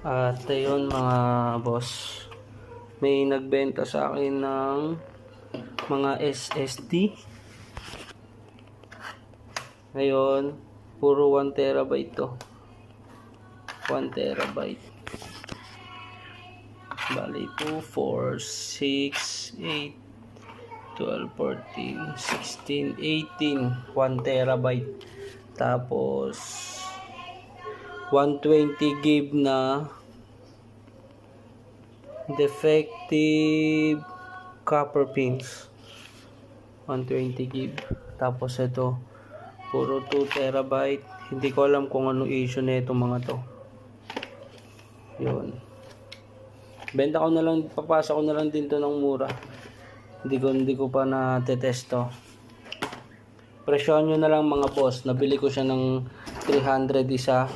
At ayun mga boss, may nagbenta sa akin ng mga SSD. Ngayon, puro 1 terabyte to. 1 terabyte. Bali, 2, 4, 6, 8, 12, 14, 16, 18. 1 terabyte. Tapos, 120 gig na defective copper pins. 120 gig. Tapos ito, puro 2 terabyte. Hindi ko alam kung ano issue na itong mga to. Yun. Benta ko na lang, papasa ko na lang din to ng mura. Hindi ko pa na-testo. Presyon nyo na lang mga boss. Nabili ko siya ng 300 isa.